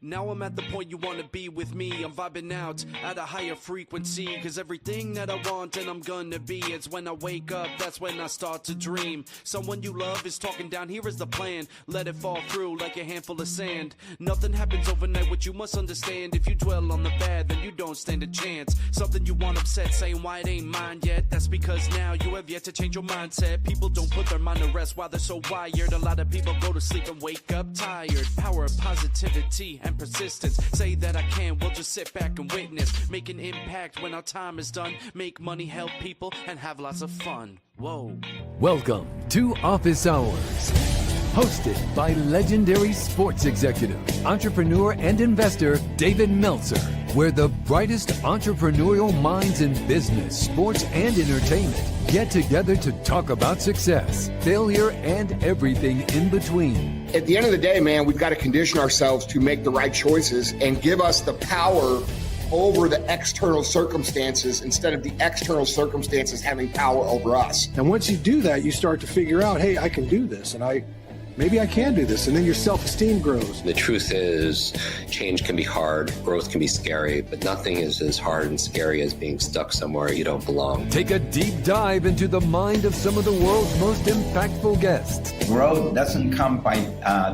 Now I'm at the point you wanna be with me. I'm vibing out at a higher frequency, cause everything that I want and I'm gonna be, it's when I wake up, that's when I start to dream. Someone you love is talking down, here is the plan. Let it fall through like a handful of sand. Nothing happens overnight, what you must understand. If you dwell on the bad, then you don't stand a chance. Something you want upset, saying why it ain't mine yet. That's because now you have yet to change your mindset. People don't put their mind to rest while they're so wired. A lot of people go to sleep and wake up tired. Power of positivity and persistence. Say that I can, we'll just sit back and witness. Make an impact when our time is done. Make money, help people, and have lots of fun. Whoa. Welcome to Office Hours, hosted by legendary sports executive, entrepreneur, and investor David Meltzer, where the brightest entrepreneurial minds in business, sports, and entertainment get together to talk about success, failure, and everything in between. At the end of the day, man, we've got to condition ourselves to make the right choices and give us the power over the external circumstances instead of the external circumstances having power over us. And once you do that, you start to figure out, hey, I can do this, and maybe I can do this, and then your self-esteem grows. The truth is, change can be hard, growth can be scary, but nothing is as hard and scary as being stuck somewhere you don't belong. Take a deep dive into the mind of some of the world's most impactful guests. Growth doesn't come by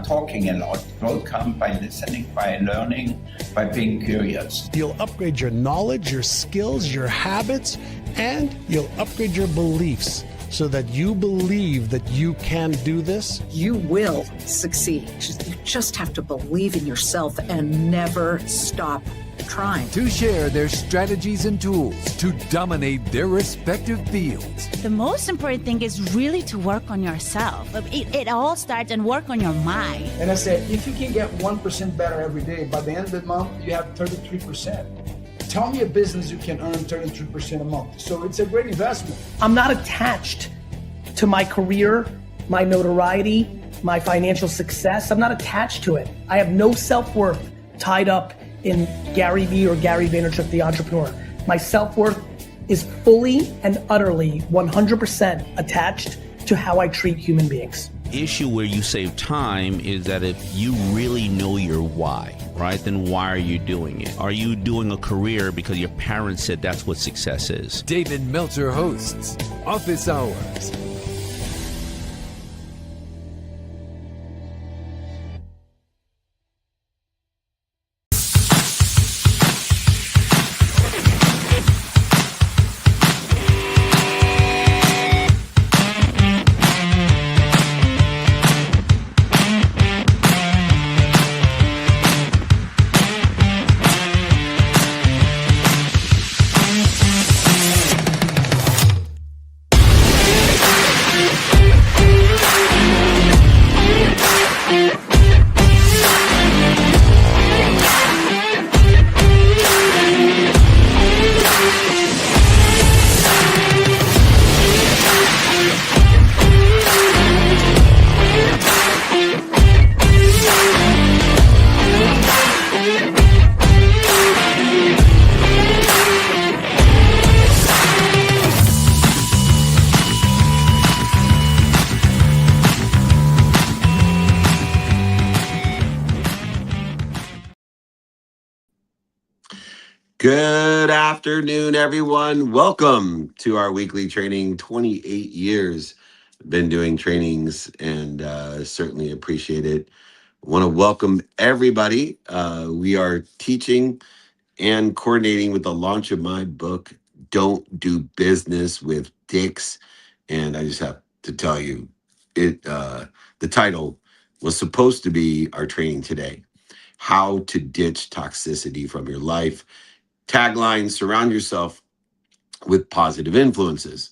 talking a lot. Growth comes by listening, by learning, by being curious. You'll upgrade your knowledge, your skills, your habits, and you'll upgrade your beliefs, so that you believe that you can do this. You will succeed. You just have to believe in yourself and never stop trying. To share their strategies and tools to dominate their respective fields. The most important thing is really to work on yourself. It all starts and work on your mind. And I said, if you can get 1% better every day, by the end of the month, you have 33%. Tell me a business you can earn 33% a month. So it's a great investment. I'm not attached to my career, my notoriety, my financial success. I'm not attached to it. I have no self-worth tied up in Gary Vee or Gary Vaynerchuk, the entrepreneur. My self-worth is fully and utterly 100% attached to how I treat human beings. Issue where you save time is that if you really know your why, right, then why are you doing it? Are you doing a career because your parents said that's what success is? David Meltzer hosts Office Hours. Good afternoon, everyone. Welcome to our weekly training. 28 years been doing trainings and certainly appreciate it. I want to welcome everybody. We are teaching and coordinating with the launch of my book, Don't Do Business with Dicks. And I just have to tell you, the title was supposed to be our training today, How to Ditch Toxicity from Your Life. Tagline, surround yourself with positive influences.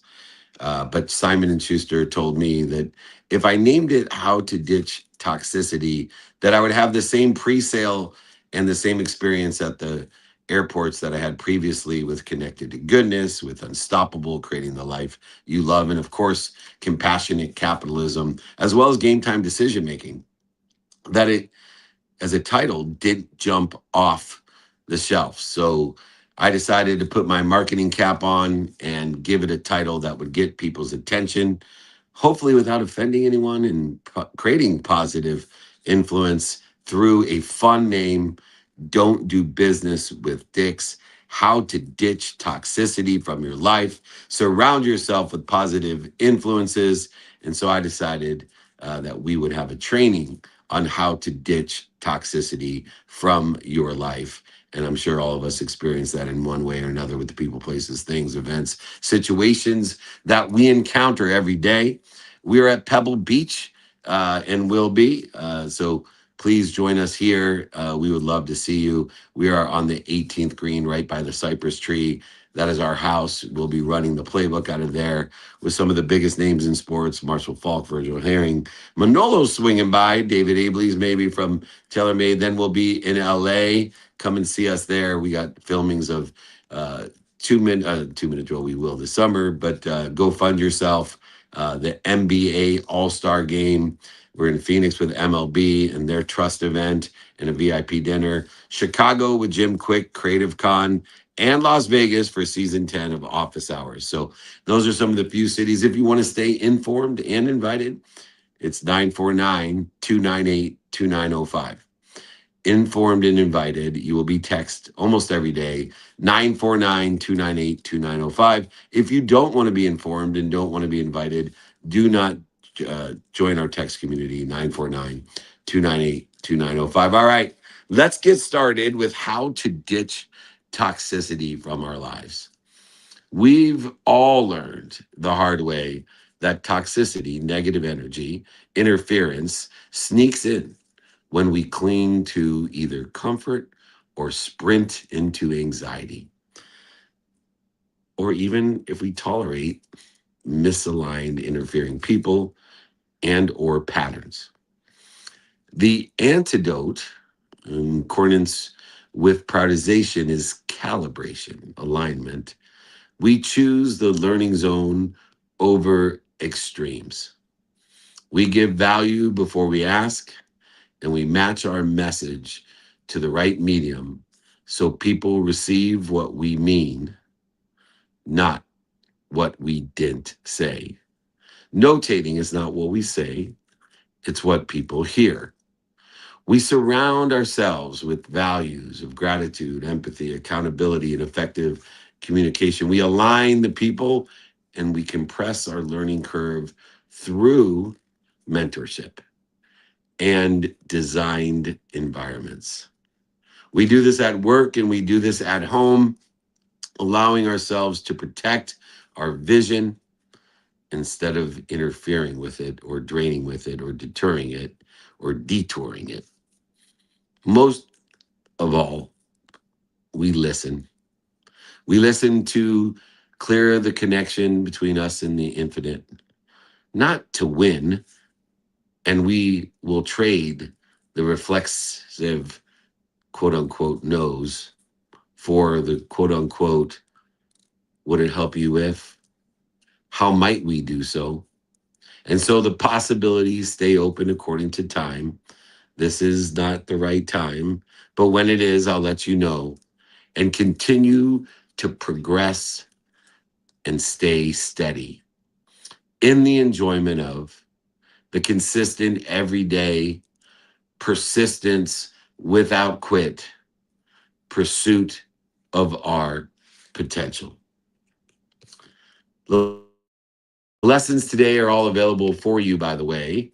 But Simon & Schuster told me that if I named it How to Ditch Toxicity, that I would have the same pre-sale and the same experience at the airports that I had previously with Connected to Goodness, with Unstoppable, Creating the Life You Love, and of course, Compassionate Capitalism, as well as Game Time Decision Making. That it, as a title, didn't jump off the shelf. So I decided to put my marketing cap on and give it a title that would get people's attention, hopefully without offending anyone, and creating positive influence through a fun name, Don't Do Business with Dicks, how to ditch toxicity from your life, surround yourself with positive influences. And so I decided that we would have a training on how to ditch toxicity from your life. And I'm sure all of us experience that in one way or another with the people, places, things, events, situations that we encounter every day. We're at Pebble Beach and will be. So please join us here. We would love to see you. We are on the 18th green right by the cypress tree. That is our house. We'll be running the playbook out of there with some of the biggest names in sports: Marshall Falk, Virgil Herring, Manolo's swinging by, David Abley's maybe from TaylorMade. Then we'll be in LA. Come and see us there. We got filmings of 2-minute drill. We will this summer, but go fund yourself. The NBA All-Star Game. We're in Phoenix with MLB and their trust event and a VIP dinner. Chicago with Jim Quick, Creative Con, and Las Vegas for season 10 of Office Hours. So those are some of the few cities. If you want to stay informed and invited, it's 949-298-2905. Informed and invited. You will be texted almost every day, 949-298-2905. If you don't want to be informed and don't want to be invited, do not join our text community, 949-298-2905. All right, let's get started with how to ditch toxicity from our lives. We've all learned the hard way that toxicity, negative energy, interference sneaks in when we cling to either comfort or sprint into anxiety, or even if we tolerate misaligned, interfering people and or patterns. The antidote, in accordance with prioritization, is calibration, alignment. We choose the learning zone over extremes. We give value before we ask, and we match our message to the right medium so people receive what we mean, not what we didn't say. Notating is not what we say, it's what people hear. We surround ourselves with values of gratitude, empathy, accountability, and effective communication. We align the people and we compress our learning curve through mentorship and designed environments. We do this at work and we do this at home, allowing ourselves to protect our vision instead of interfering with it or draining with it or deterring it or detouring it. Most of all, we listen. We listen to clear the connection between us and the infinite, not to win, and we will trade the reflexive quote unquote no's for the quote unquote, would it help you if? How might we do so? And so the possibilities stay open according to time. This is not the right time, but when it is, I'll let you know, and continue to progress and stay steady in the enjoyment of the consistent, everyday persistence without quit pursuit of our potential. The lessons today are all available for you, by the way.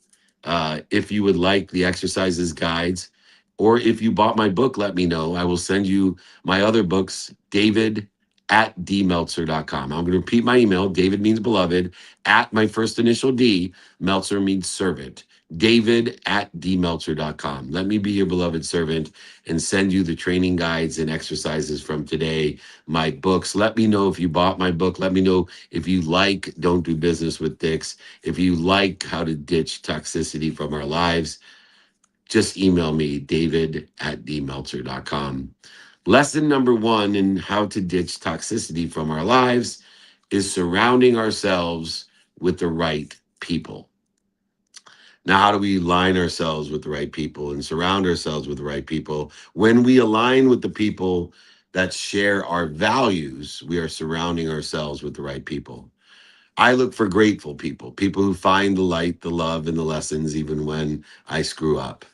If you would like the exercises, guides, or if you bought my book, let me know. I will send you my other books, david@dmeltzer.com. I'm going to repeat my email. David means beloved, at my first initial D, Meltzer means servant. david@dmeltzer.com. Let me be your beloved servant and send you the training guides and exercises from today, my books. Let me know if you bought my book. Let me know if you like Don't Do Business with Dicks, if you like how to ditch toxicity from our lives. Just email me, david@dmeltzer.com. Lesson number 1 in how to ditch toxicity from our lives is surrounding ourselves with the right people. Now, how do we align ourselves with the right people and surround ourselves with the right people? When we align with the people that share our values, we are surrounding ourselves with the right people. I look for grateful people, people who find the light, the love, and the lessons even when I screw up.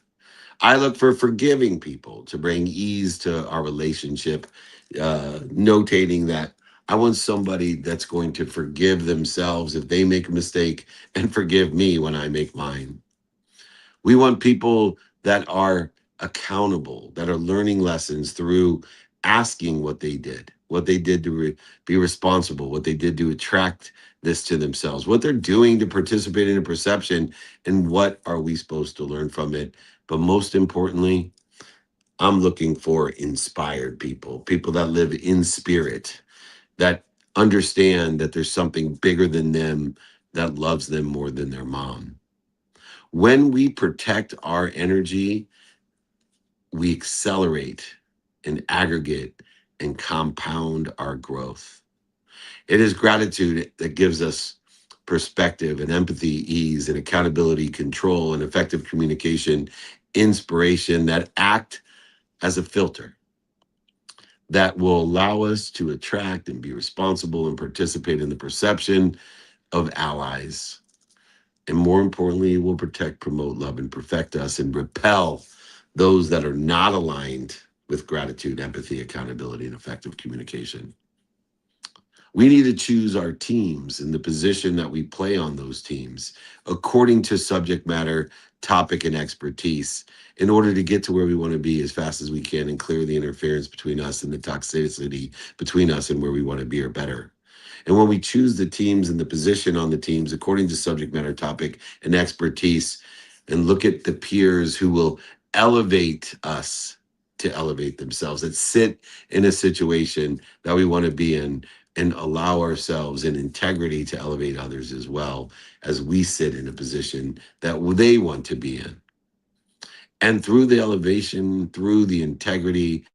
I look for forgiving people to bring ease to our relationship, notating that I want somebody that's going to forgive themselves if they make a mistake and forgive me when I make mine. We want people that are accountable, that are learning lessons through asking what they did to be responsible, what they did to attract this to themselves, what they're doing to participate in a perception, and what are we supposed to learn from it. But most importantly, I'm looking for inspired people, people that live in spirit, that understand that there's something bigger than them that loves them more than their mom. When we protect our energy, we accelerate and aggregate and compound our growth. It is gratitude that gives us perspective and empathy, ease and accountability, control and effective communication, inspiration that act as a filter that will allow us to attract and be responsible and participate in the perception of allies. And more importantly, it will protect, promote, love, and perfect us and repel those that are not aligned with gratitude, empathy, accountability, and effective communication. We need to choose our teams and the position that we play on those teams according to subject matter, topic, and expertise in order to get to where we want to be as fast as we can and clear the interference between us and the toxicity between us and where we want to be or better. And when we choose the teams and the position on the teams according to subject matter, topic, and expertise, and look at the peers who will elevate us to elevate themselves, that sit in a situation that we want to be in, and allow ourselves in integrity to elevate others as well as we sit in a position that they want to be in. And through the elevation, through the integrity,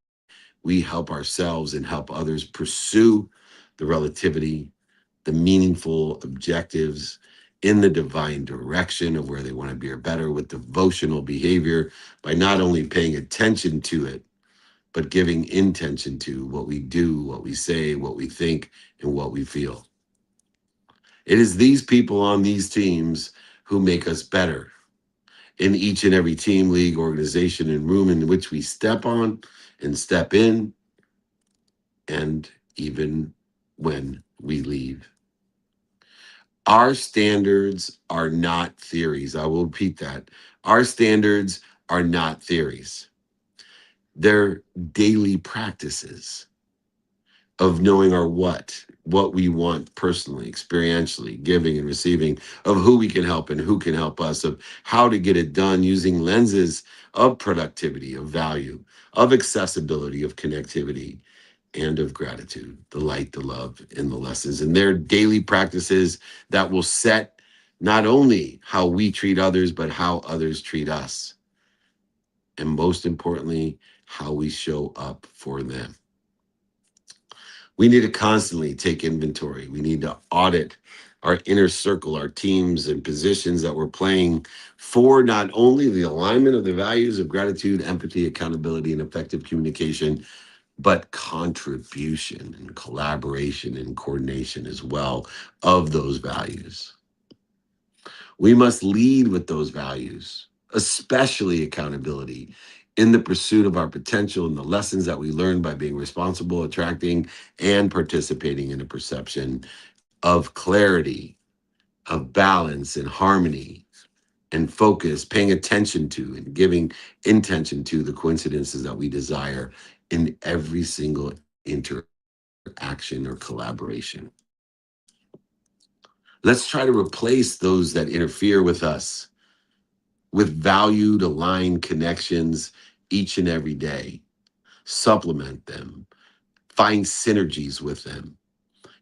we help ourselves and help others pursue the relativity, the meaningful objectives in the divine direction of where they want to be or better with devotional behavior by not only paying attention to it, but giving intention to what we do, what we say, what we think, and what we feel. It is these people on these teams who make us better in each and every team, league, organization, and room in which we step on and step in, and even when we leave. Our standards are not theories. I will repeat that. Our standards are not theories. They're daily practices of knowing our what we want personally, experientially, giving and receiving, of who we can help and who can help us, of how to get it done using lenses of productivity, of value, of accessibility, of connectivity, and of gratitude, the light, the love, and the lessons. And they're daily practices that will set not only how we treat others, but how others treat us. And most importantly, how we show up for them. We need to constantly take inventory. We need to audit our inner circle, our teams and positions that we're playing for not only the alignment of the values of gratitude, empathy, accountability, and effective communication, but contribution and collaboration and coordination as well of those values. We must lead with those values, especially accountability, in the pursuit of our potential and the lessons that we learn by being responsible, attracting, and participating in a perception of clarity, of balance and harmony and focus, paying attention to and giving intention to the coincidences that we desire in every single interaction or collaboration. Let's try to replace those that interfere with us with valued, aligned connections each and every day. Supplement them, find synergies with them,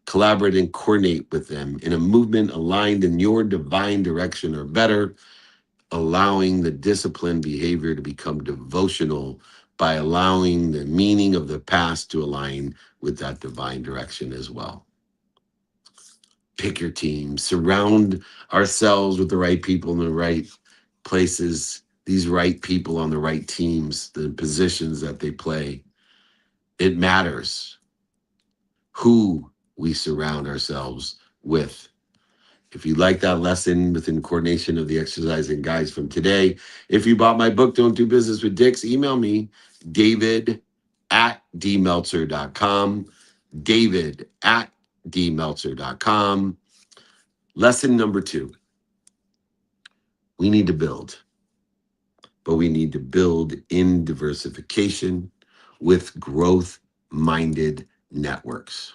collaborate and coordinate with them in a movement aligned in your divine direction or better, allowing the disciplined behavior to become devotional by allowing the meaning of the past to align with that divine direction as well. Pick your team, surround ourselves with the right people in the right places, these right people on the right teams, the positions that they play. It matters who we surround ourselves with. If you like that lesson within coordination of the exercise and guides from today, if you bought my book, Don't Do Business with Dicks, email me, david@dmeltzer.com, david@dmeltzer.com. Lesson number 2, we need to build, but we need to build in diversification with growth-minded networks.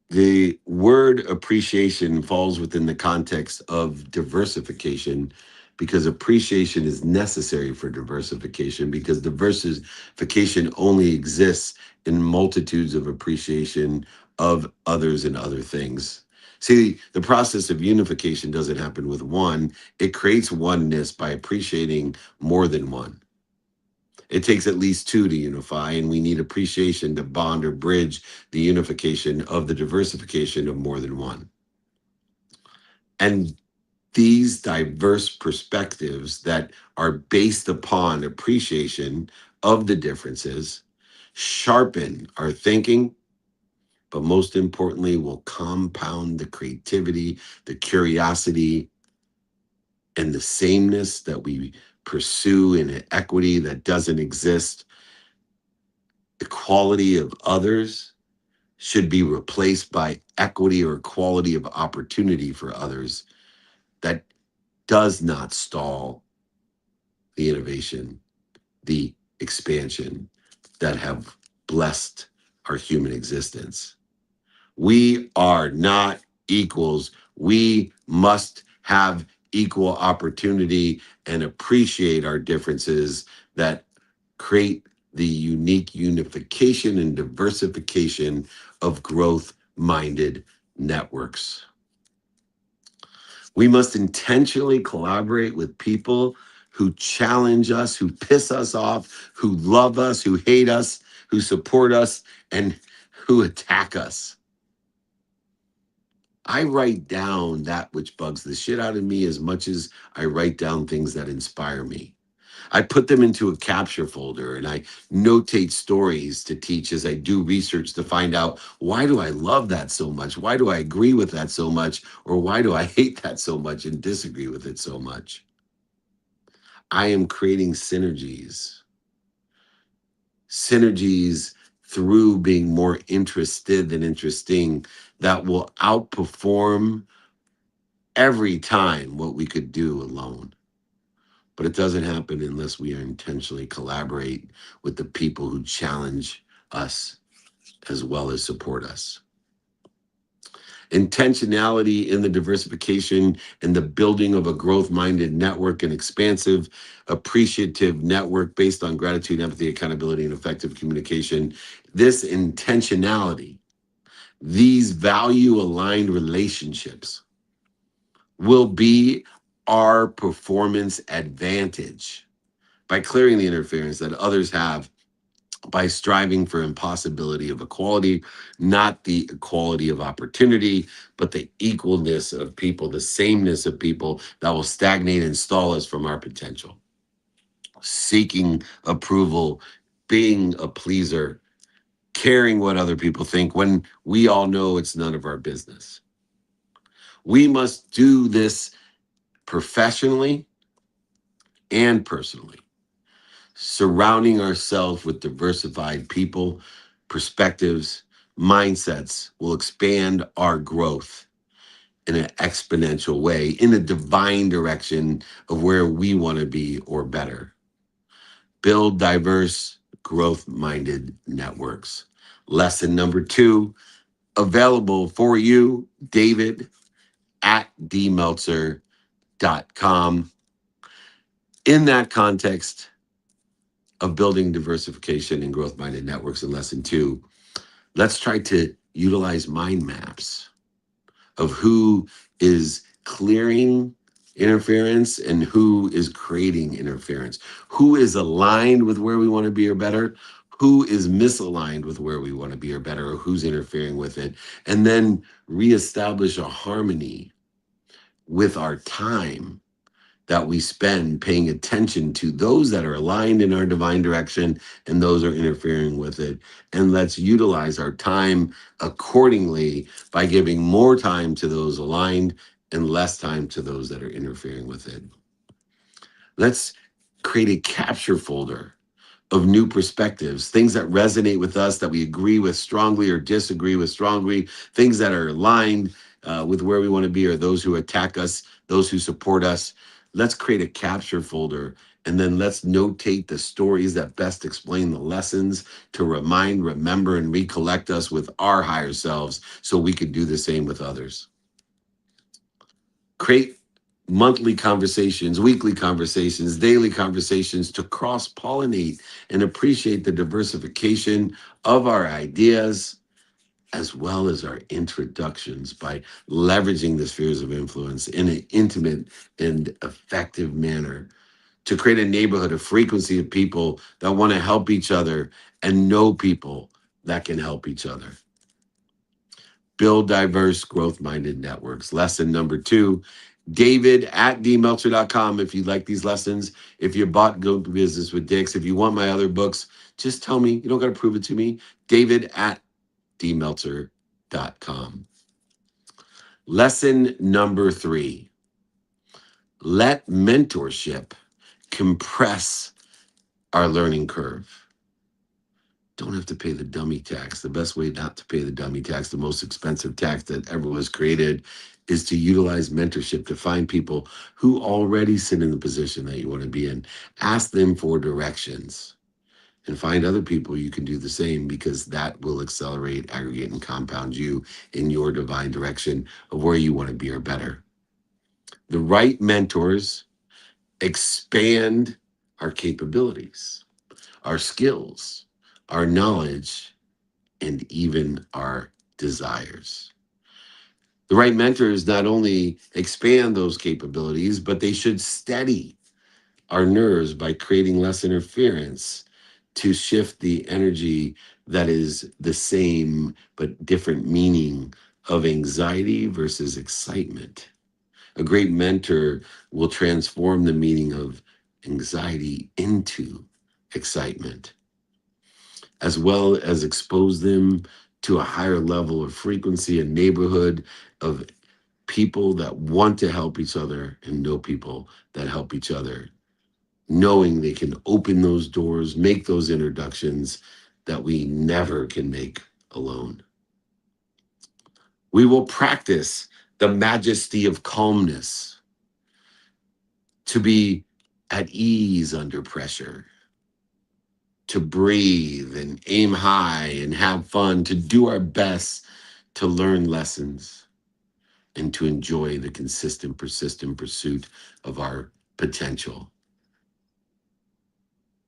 The word appreciation falls within the context of diversification because appreciation is necessary for diversification, because diversification only exists in multitudes of appreciation of others and other things. See, the process of unification doesn't happen with one. It creates oneness by appreciating more than one. It takes at least 2 to unify, and we need appreciation to bond or bridge the unification of the diversification of more than one. And these diverse perspectives that are based upon appreciation of the differences sharpen our thinking, but most importantly, will compound the creativity, the curiosity, and the sameness that we pursue in an equity that doesn't exist. Equality of others should be replaced by equity or equality of opportunity for others that does not stall the innovation, the expansion that have blessed our human existence. We are not equals. We must have equal opportunity and appreciate our differences that create the unique unification and diversification of growth-minded networks. We must intentionally collaborate with people who challenge us, who piss us off, who love us, who hate us, who support us, and who attack us. I write down that which bugs the shit out of me as much as I write down things that inspire me. I put them into a capture folder and I notate stories to teach as I do research to find out, why do I love that so much? Why do I agree with that so much? Or why do I hate that so much and disagree with it so much? I am creating synergies through being more interested than interesting that will outperform every time what we could do alone. But it doesn't happen unless we intentionally collaborate with the people who challenge us as well as support us. Intentionality in the diversification and the building of a growth-minded network, an expansive, appreciative network based on gratitude, empathy, accountability, and effective communication. This intentionality, these value-aligned relationships will be our performance advantage by clearing the interference that others have by striving for impossibility of equality, not the equality of opportunity, but the equalness of people, the sameness of people that will stagnate and stall us from our potential. Seeking approval, being a pleaser, caring what other people think when we all know it's none of our business. We must do this professionally and personally. Surrounding ourselves with diversified people, perspectives, mindsets will expand our growth in an exponential way, in a divine direction of where we want to be or better. Build diverse, growth-minded networks. Lesson number 2, available for you, david@dmeltzer.com. In that context of building diversification and growth-minded networks in lesson 2, let's try to utilize mind maps of who is clearing interference and who is creating interference, who is aligned with where we want to be or better, who is misaligned with where we want to be or better, or who's interfering with it, and then reestablish a harmony with our time that we spend paying attention to those that are aligned in our divine direction and those are interfering with it. And let's utilize our time accordingly by giving more time to those aligned and less time to those that are interfering with it. Let's create a capture folder of new perspectives, things that resonate with us, that we agree with strongly or disagree with strongly, things that are aligned with where we want to be, or those who attack us, those who support us. Let's create a capture folder, and then let's notate the stories that best explain the lessons to remind, remember, and recollect us with our higher selves so we could do the same with others. Create monthly conversations, weekly conversations, daily conversations to cross-pollinate and appreciate the diversification of our ideas as well as our introductions by leveraging the spheres of influence in an intimate and effective manner to create a neighborhood, a frequency of people that want to help each other and know people that can help each other. Build diverse, growth-minded networks. Lesson number 2, David@dmeltzer.com. If you like these lessons, if you bought Go Business with Dix, if you want my other books, just tell me. You don't got to prove it to me. David@dmeltzer.com. Lesson number 3, let mentorship compress our learning curve. Don't have to pay the dummy tax. The best way not to pay the dummy tax, the most expensive tax that ever was created, is to utilize mentorship to find people who already sit in the position that you want to be in. Ask them for directions and find other people you can do the same, because that will accelerate, aggregate, and compound you in your divine direction of where you want to be or better. The right mentors expand our capabilities, our skills, our knowledge, and even our desires. The right mentors not only expand those capabilities, but they should steady our nerves by creating less interference to shift the energy that is the same but different meaning of anxiety versus excitement. A great mentor will transform the meaning of anxiety into excitement, as well as expose them to a higher level of frequency and neighborhood of people that want to help each other and know people that help each other, knowing they can open those doors, make those introductions that we never can make alone. We will practice the majesty of calmness to be at ease under pressure, to breathe and aim high and have fun, to do our best to learn lessons and to enjoy the consistent, persistent pursuit of our potential.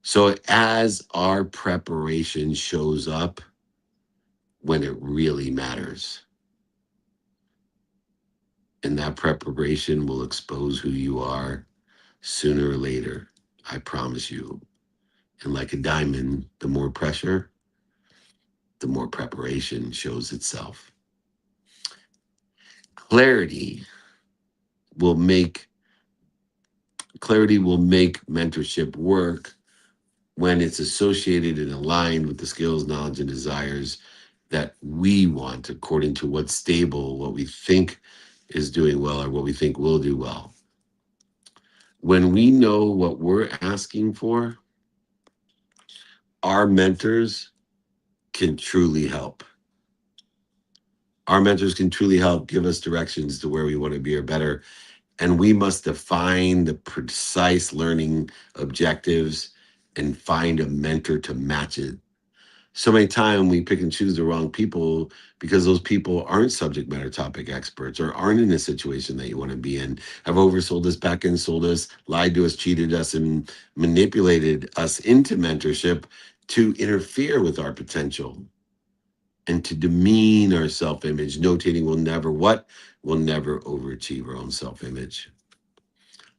So as our preparation shows up when it really matters, and that preparation will expose who you are sooner or later, I promise you. And like a diamond, the more pressure, the more preparation shows itself. Clarity will make mentorship work when it's associated and aligned with the skills, knowledge, and desires that we want, according to what's stable, what we think is doing well, or what we think will do well. When we know what we're asking for, our mentors can truly help. Our mentors can truly help give us directions to where we want to be or better. And we must define the precise learning objectives and find a mentor to match it. So many times we pick and choose the wrong people because those people aren't subject matter topic experts or aren't in a situation that you want to be in, have oversold us, back end sold us, lied to us, cheated us, and manipulated us into mentorship to interfere with our potential and to demean our self-image. Notating will never overachieve our own self-image.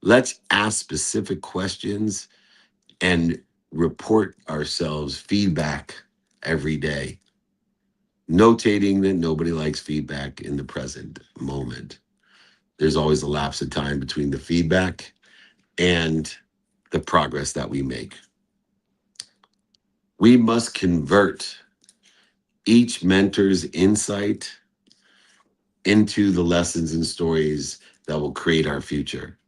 Let's ask specific questions and report ourselves feedback every day. Notating that nobody likes feedback in the present moment. There's always a lapse of time between the feedback and the progress that we make. We must convert each mentor's insight into the lessons and stories that will create our future.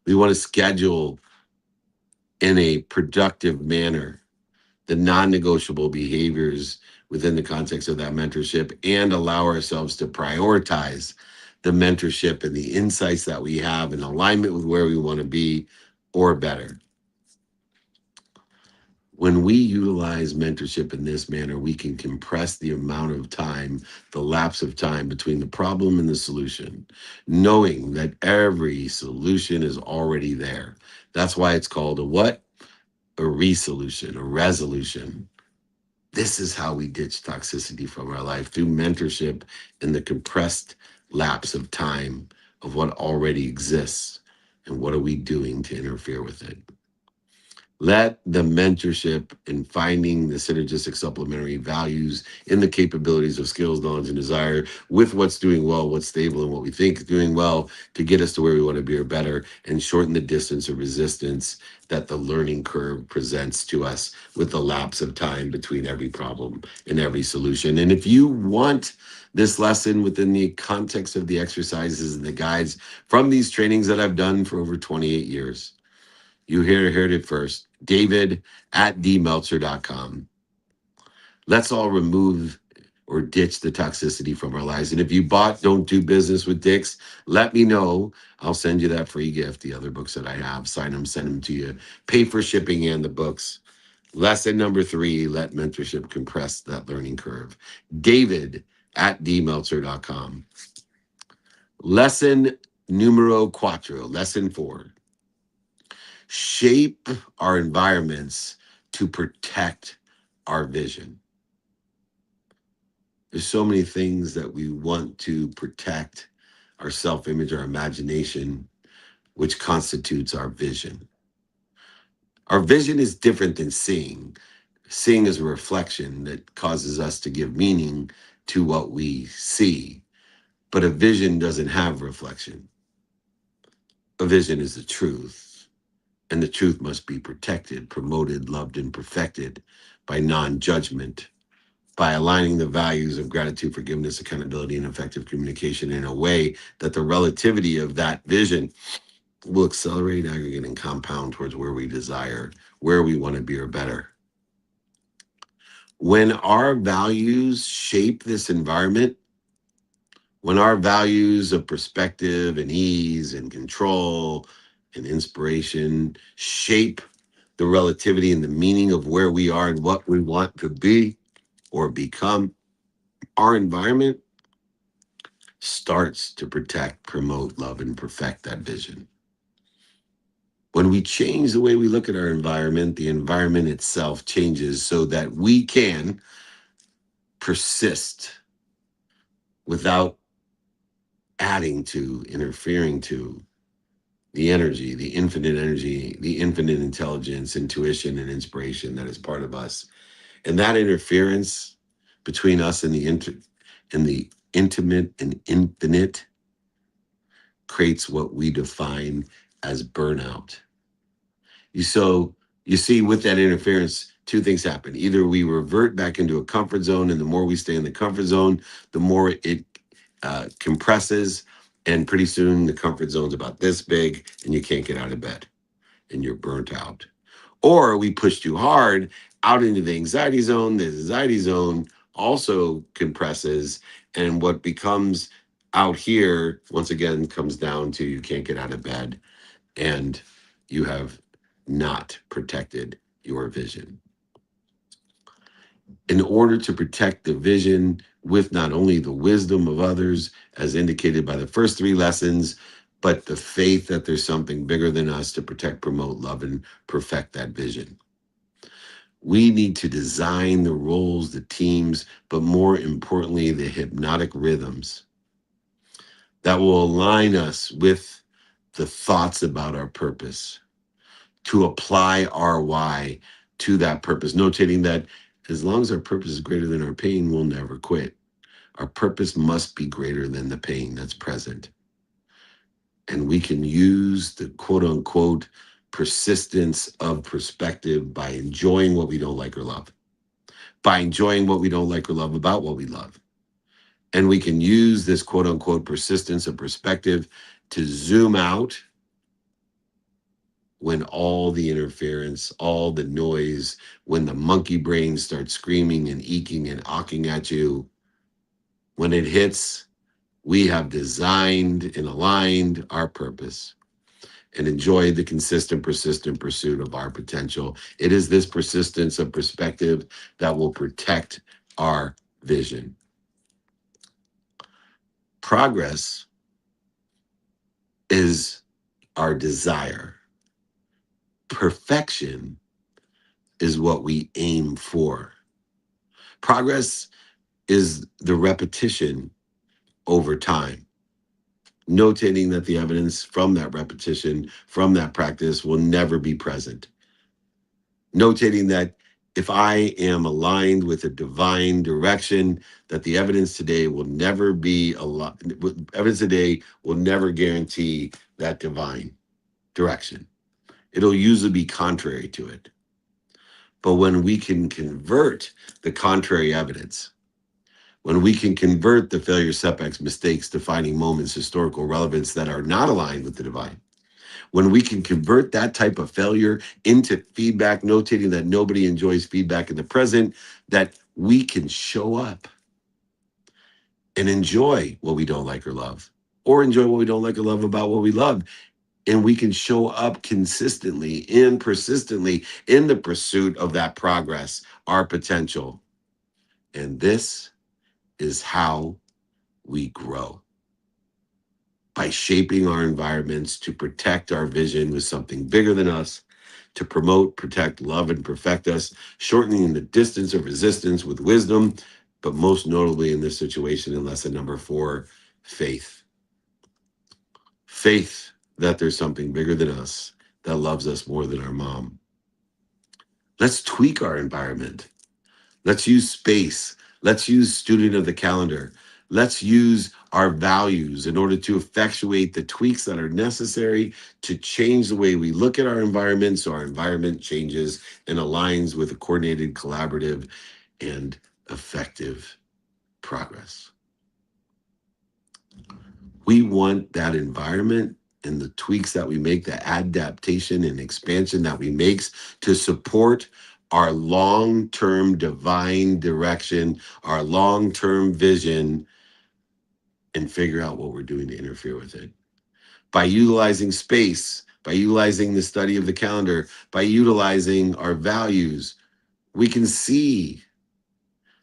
We want to schedule in a productive manner the non-negotiable behaviors within the context of that mentorship and allow ourselves to prioritize the mentorship and the insights that we have in alignment with where we want to be or better. When we utilize mentorship in this manner, we can compress the amount of time, the lapse of time between the problem and the solution, knowing that every solution is already there. That's why it's called a what? A resolution, a resolution. This is how we ditch toxicity from our life, through mentorship and the compressed lapse of time of what already exists. And what are we doing to interfere with it? Let the mentorship and finding the synergistic supplementary values in the capabilities of skills, knowledge, and desire with what's doing well, what's stable, and what we think is doing well to get us to where we want to be or better, and shorten the distance of resistance that the learning curve presents to us with the lapse of time between every problem and every solution. And if you want this lesson within the context of the exercises and the guides from these trainings that I've done for over 28 years, you heard it first. David at dmeltzer.com. Let's all remove or ditch the toxicity from our lives. And if you bought Don't Do Business with Dicks, let me know. I'll send you that free gift. The other books that I have, sign them, send them to you. Pay for shipping and the books. Lesson number 3, let mentorship compress that learning curve. David at dmeltzer.com. Lesson numero 4, lesson 4. Shape our environments to protect our vision. There's so many things that we want to protect: our self-image, our imagination, which constitutes our vision. Our vision is different than seeing. Seeing is a reflection that causes us to give meaning to what we see. But a vision doesn't have reflection. A vision is the truth. And the truth must be protected, promoted, loved, and perfected by non-judgment, by aligning the values of gratitude, forgiveness, accountability, and effective communication in a way that the relativity of that vision will accelerate, aggregate, and compound towards where we desire, where we want to be or better. When our values shape this environment, when our values of perspective and ease and control and inspiration shape the relativity and the meaning of where we are and what we want to be or become, our environment starts to protect, promote, love, and perfect that vision. When we change the way we look at our environment, the environment itself changes so that we can persist without adding to, interfering to the energy, the infinite intelligence, intuition, and inspiration that is part of us. And that interference between us and the intimate and infinite creates what we define as burnout. You see, with that interference, 2 things happen. Either we revert back into a comfort zone, and the more we stay in the comfort zone, the more it compresses, and pretty soon the comfort zone's about this big, and you can't get out of bed, and you're burnt out. Or we push too hard out into the anxiety zone. The anxiety zone also compresses, and what becomes out here, once again, comes down to you can't get out of bed, and you have not protected your vision. In order to protect the vision with not only the wisdom of others, as indicated by the first 3 lessons, but the faith that there's something bigger than us to protect, promote, love, and perfect that vision. We need to design the roles, the teams, but more importantly, the hypnotic rhythms that will align us with the thoughts about our purpose, to apply our why to that purpose, notating that as long as our purpose is greater than our pain, we'll never quit. Our purpose must be greater than the pain that's present. And we can use the quote unquote persistence of perspective by enjoying what we don't like or love, by enjoying what we don't like or love about what we love. And we can use this quote unquote persistence of perspective to zoom out when all the interference, all the noise, when the monkey brain starts screaming and eeking and awking at you, when it hits, we have designed and aligned our purpose and enjoy the consistent, persistent pursuit of our potential. It is this persistence of perspective that will protect our vision. Progress is our desire. Perfection is what we aim for. Progress is the repetition over time, notating that the evidence from that repetition, from that practice will never be present. Notating that if I am aligned with a divine direction, that the evidence today will never be evidence today will never guarantee that divine direction. It'll usually be contrary to it. But when we can convert the contrary evidence, when we can convert the failure, setbacks, mistakes, defining moments, historical relevance that are not aligned with the divine, when we can convert that type of failure into feedback, notating that nobody enjoys feedback in the present, that we can show up and enjoy what we don't like or love, or enjoy what we don't like or love about what we love. And we can show up consistently and persistently in the pursuit of that progress, our potential. And this is how we grow. By shaping our environments to protect our vision with something bigger than us, to promote, protect, love, and perfect us, shortening the distance of resistance with wisdom, but most notably in this situation in lesson number 4, faith. Faith that there's something bigger than us that loves us more than our mom. Let's tweak our environment. Let's use space. Let's use student of the calendar. Let's use our values in order to effectuate the tweaks that are necessary to change the way we look at our environment so our environment changes and aligns with a coordinated, collaborative, and effective progress. We want that environment and the tweaks that we make, the adaptation and expansion that we make to support our long-term divine direction, our long-term vision, and figure out what we're doing to interfere with it. By utilizing space, by utilizing the study of the calendar, by utilizing our values, we can see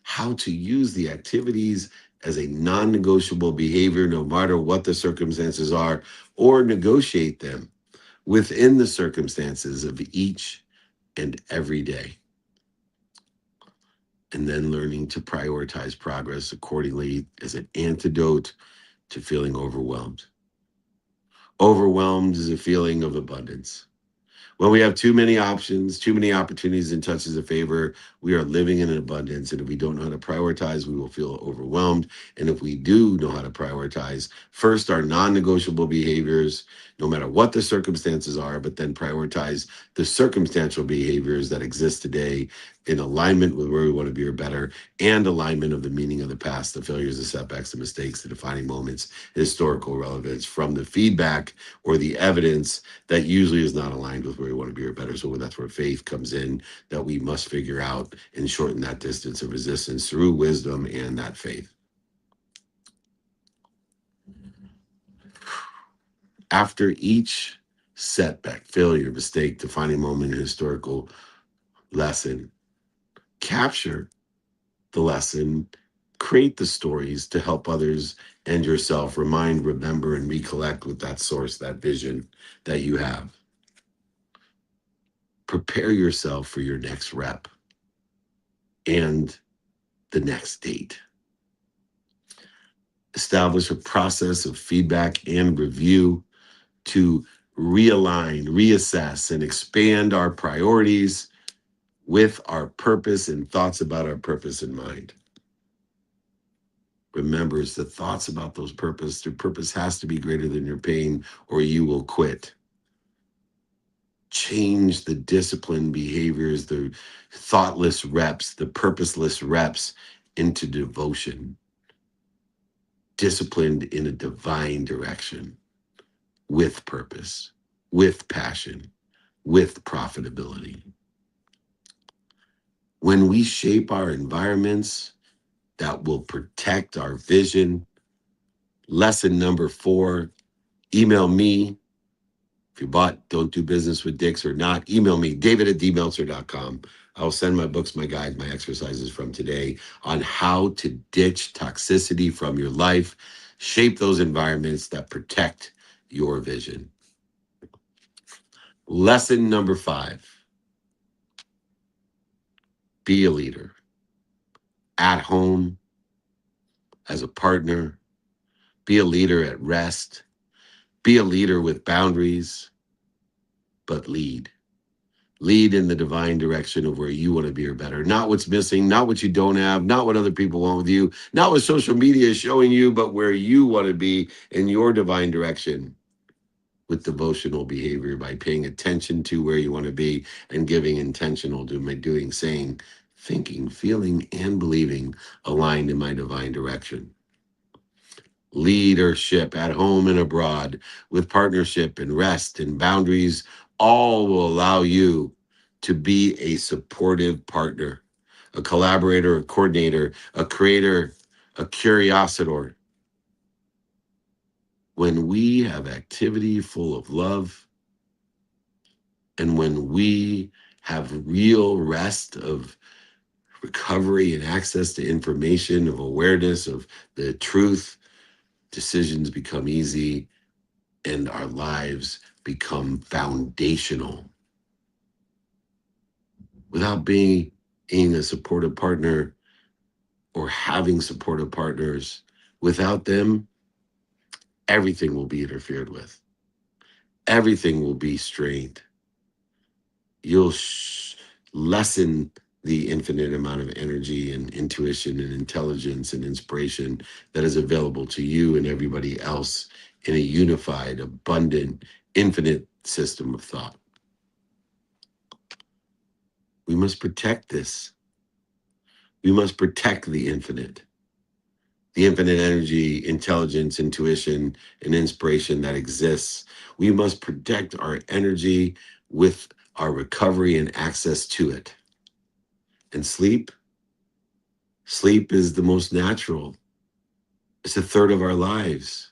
how to use the activities as a non-negotiable behavior, no matter what the circumstances are, or negotiate them within the circumstances of each and every day. And then learning to prioritize progress accordingly as an antidote to feeling overwhelmed. Overwhelmed is a feeling of abundance. When we have too many options, too many opportunities and touches of favor, we are living in an abundance. And if we don't know how to prioritize, we will feel overwhelmed. And if we do know how to prioritize, first our non-negotiable behaviors, no matter what the circumstances are, but then prioritize the circumstantial behaviors that exist today in alignment with where we want to be or better, and alignment of the meaning of the past, the failures, the setbacks, the mistakes, the defining moments, historical relevance from the feedback or the evidence that usually is not aligned with where we want to be or better. So that's where faith comes in, that we must figure out and shorten that distance of resistance through wisdom and that faith. After each setback, failure, mistake, defining moment, historical lesson, capture the lesson, create the stories to help others and yourself remind, remember, and recollect with that source, that vision that you have. Prepare yourself for your next rep and the next date. Establish a process of feedback and review to realign, reassess, and expand our priorities with our purpose and thoughts about our purpose in mind. remembers the thoughts about those purpose. Your purpose has to be greater than your pain, or you will quit. Change the disciplined behaviors, the thoughtless reps, the purposeless reps into devotion, disciplined in a divine direction, with purpose, with passion, with profitability. When we shape our environments that will protect our vision, lesson number 4, email me. If you bought Don't Do Business with Dicks or not, email me, david@dmeltzer.com. I'll send my books, my guides, my exercises from today on how to ditch toxicity from your life, shape those environments that protect your vision. Lesson number 5, be a leader. At home, as a partner, be a leader at rest, be a leader with boundaries, but lead. Lead in the divine direction of where you want to be or better. Not what's missing, not what you don't have, not what other people want with you, not what social media is showing you, but where you want to be in your divine direction with devotional behavior by paying attention to where you want to be and giving intentional to my doing, saying, thinking, feeling, and believing aligned in my divine direction. Leadership at home and abroad with partnership and rest and boundaries all will allow you to be a supportive partner, a collaborator, a coordinator, a creator, a curiositor. When we have activity full of love and when we have real rest of recovery and access to information, of awareness of the truth, decisions become easy and our lives become foundational. Without being a supportive partner or having supportive partners, without them, everything will be interfered with. Everything will be strained. You'll lessen the infinite amount of energy and intuition and intelligence and inspiration that is available to you and everybody else in a unified, abundant, infinite system of thought. We must protect this. We must protect the infinite energy, intelligence, intuition, and inspiration that exists. We must protect our energy with our recovery and access to it. And sleep is the most natural. It's a third of our lives.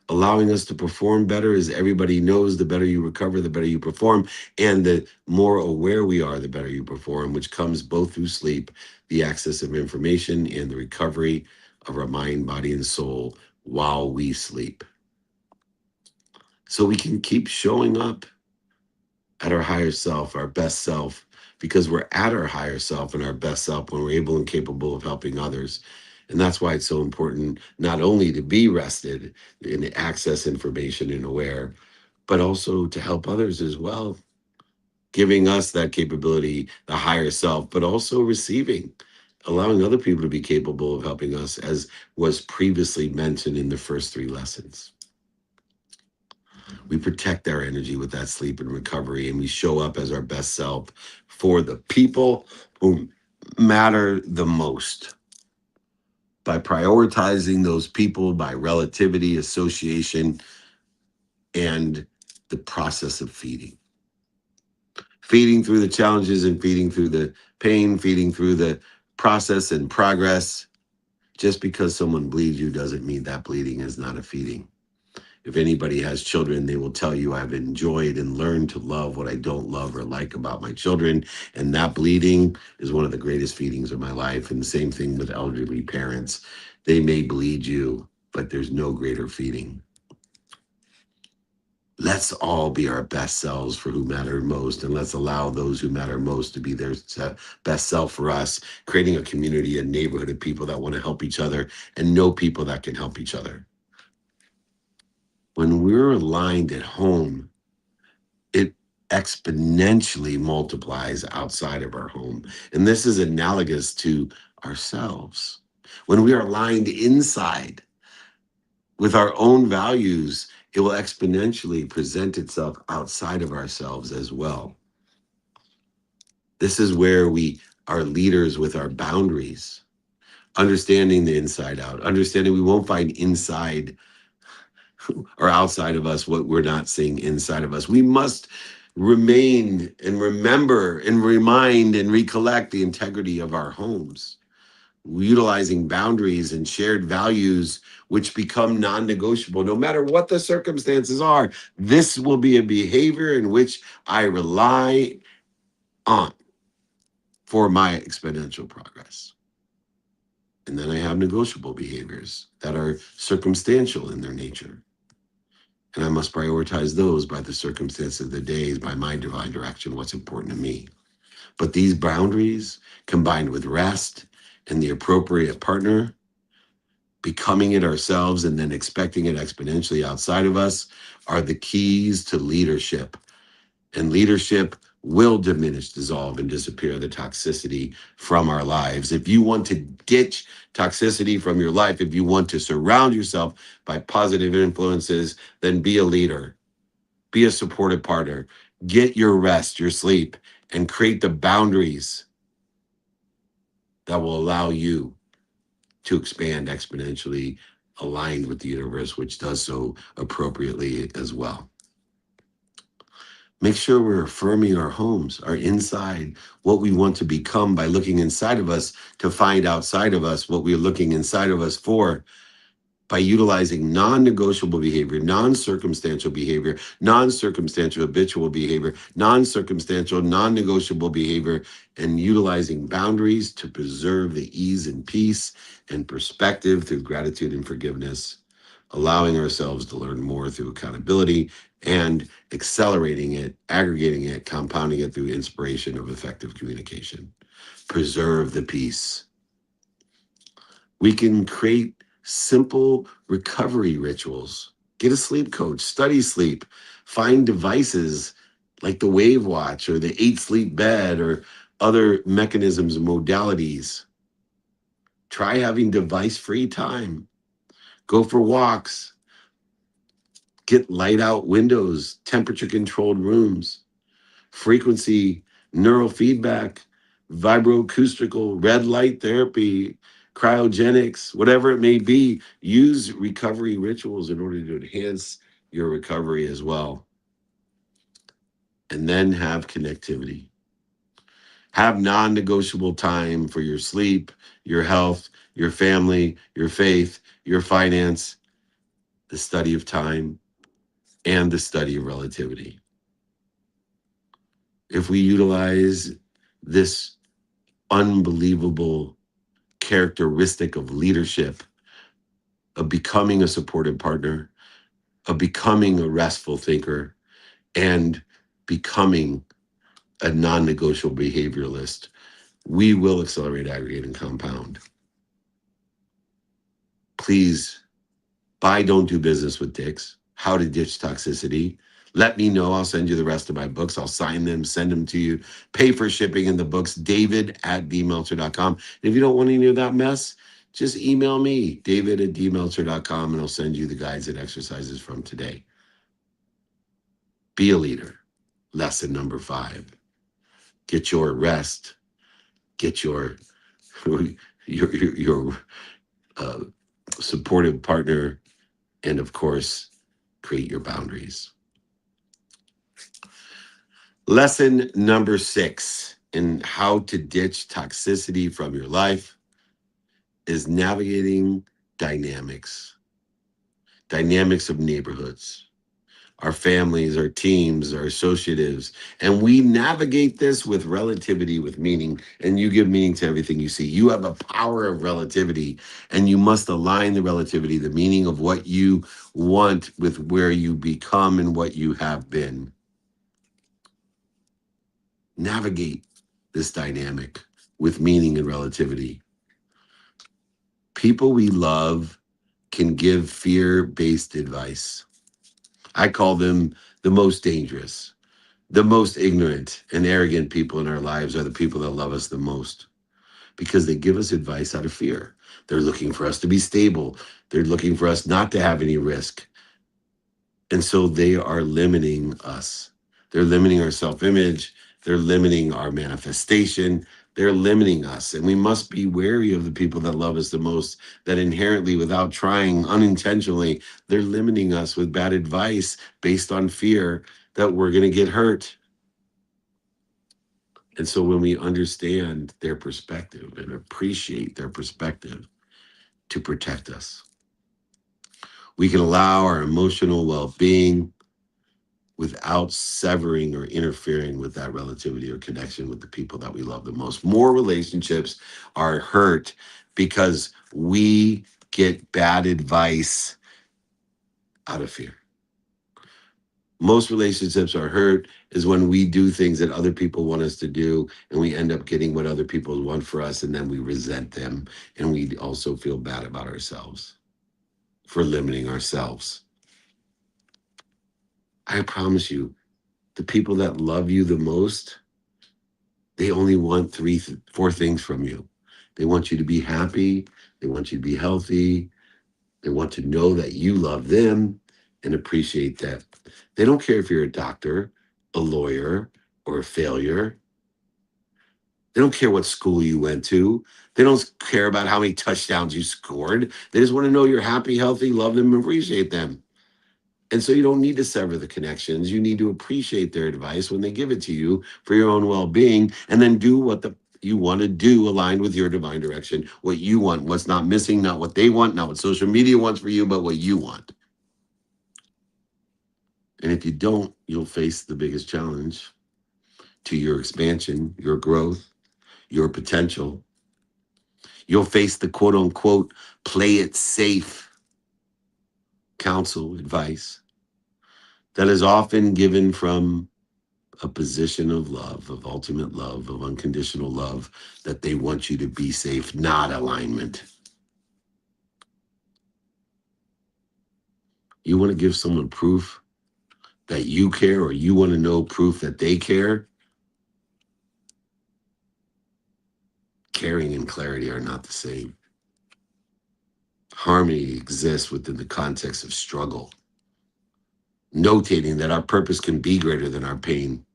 Allowing us to perform better, as everybody knows, the better you recover, the better you perform. And the more aware we are, the better you perform, which comes both through sleep, the access of information, and the recovery of our mind, body, and soul while we sleep. So we can keep showing up at our higher self, our best self, because we're at our higher self and our best self when we're able and capable of helping others. And that's why it's so important not only to be rested and access information and aware, but also to help others as well, giving us that capability, the higher self, but also receiving, allowing other people to be capable of helping us, as was previously mentioned in the first 3 lessons. We protect our energy with that sleep and recovery, and we show up as our best self for the people who matter the most by prioritizing those people by relativity, association, and the process of feeding. Feeding through the challenges and feeding through the pain, feeding through the process and progress. Just because someone bleeds you doesn't mean that bleeding is not a feeding. If anybody has children, they will tell you I've enjoyed and learned to love what I don't love or like about my children. And that bleeding is one of the greatest feedings of my life. And the same thing with elderly parents. They may bleed you, but there's no greater feeding. Let's all be our best selves for who matter most. And let's allow those who matter most to be their best self for us, creating a community, a neighborhood of people that want to help each other and know people that can help each other. When we're aligned at home, it exponentially multiplies outside of our home. And this is analogous to ourselves. When we are aligned inside with our own values, it will exponentially present itself outside of ourselves as well. This is where we are leaders with our boundaries, understanding the inside out, understanding we won't find inside or outside of us what we're not seeing inside of us. We must remain and remember and remind and recollect the integrity of our homes, utilizing boundaries and shared values which become non-negotiable. No matter what the circumstances are, this will be a behavior in which I rely on for my exponential progress. And then I have negotiable behaviors that are circumstantial in their nature. And I must prioritize those by the circumstances of the days, by my divine direction, what's important to me. But these boundaries, combined with rest and the appropriate partner, becoming it ourselves and then expecting it exponentially outside of us, are the keys to leadership. And leadership will diminish, dissolve, and disappear the toxicity from our lives. If you want to ditch toxicity from your life, if you want to surround yourself by positive influences, then be a leader, be a supportive partner, get your rest, your sleep, and create the boundaries that will allow you to expand exponentially, aligned with the universe, which does so appropriately as well. Make sure we're affirming our homes, our inside, what we want to become by looking inside of us to find outside of us what we're looking inside of us for, by utilizing non-negotiable behavior, non-circumstantial behavior, non-circumstantial habitual behavior, non-circumstantial, non-negotiable behavior, and utilizing boundaries to preserve the ease and peace and perspective through gratitude and forgiveness, allowing ourselves to learn more through accountability and accelerating it, aggregating it, compounding it through inspiration of effective communication. Preserve the peace. We can create simple recovery rituals. Get a sleep coach, study sleep, find devices like the Wave Watch or the 8 Sleep Bed or other mechanisms and modalities. Try having device-free time. Go for walks. Get light out windows, temperature controlled rooms, frequency, neural feedback, vibroacoustical, red light therapy, cryogenics, whatever it may be. Use recovery rituals in order to enhance your recovery as well. And then have connectivity. Have non-negotiable time for your sleep, your health, your family, your faith, your finance, the study of time, and the study of relativity. If we utilize this unbelievable characteristic of leadership, of becoming a supportive partner, of becoming a restful thinker, and becoming a non-negotiable behavioralist, we will accelerate, aggregate, and compound. Please buy Don't Do Business with Dicks, How to Ditch Toxicity. Let me know. I'll send you the rest of my books. I'll sign them, send them to you. Pay for shipping in the books, david@dmeltzer.com. And if you don't want any of that mess, just email me, david@dmeltzer.com, and I'll send you the guides and exercises from today. Be a leader. Lesson number 5. Get your rest. Get your supportive partner. And of course, create your boundaries. Lesson number 6 in how to ditch toxicity from your life is navigating dynamics of neighborhoods, our families, our teams, our associatives. And we navigate this with relativity, with meaning, and you give meaning to everything you see. You have a power of relativity, and you must align the relativity, the meaning of what you want with where you become and what you have been. Navigate this dynamic with meaning and relativity. People we love can give fear-based advice. I call them the most dangerous, the most ignorant and arrogant people in our lives are the people that love us the most. because they give us advice out of fear. They're looking for us to be stable. They're looking for us not to have any risk. And so they are limiting us. They're limiting our self-image. They're limiting our manifestation. They're limiting us. And we must be wary of the people that love us the most, that inherently, without trying, unintentionally, they're limiting us with bad advice based on fear that we're going to get hurt. And so when we understand their perspective and appreciate their perspective to protect us, we can allow our emotional well-being without severing or interfering with that relativity or connection with the people that we love the most. More relationships are hurt because we get bad advice out of fear. Most relationships are hurt is when we do things that other people want us to do, and we end up getting what other people want for us, and then we resent them, and we also feel bad about ourselves for limiting ourselves. I promise you, the people that love you the most, they only want four things from you. They want you to be happy. They want you to be healthy. They want to know that you love them and appreciate that. They don't care if you're a doctor, a lawyer, or a failure. They don't care what school you went to. They don't care about how many touchdowns you scored. They just want to know you're happy, healthy, love them, and appreciate them. And so you don't need to sever the connections. You need to appreciate their advice when they give it to you for your own well-being, and then do what you want to do aligned with your divine direction, what you want, what's not missing, not what they want, not what social media wants for you, but what you want. And if you don't, you'll face the biggest challenge to your expansion, your growth, your potential. You'll face the quote unquote, play it safe counsel, advice that is often given from a position of love, of ultimate love, of unconditional love, that they want you to be safe, not alignment. You want to give someone proof that you care, or you want to know proof that they care? Caring and clarity are not the same. Harmony exists within the context of struggle, notating that our purpose can be greater than our pain.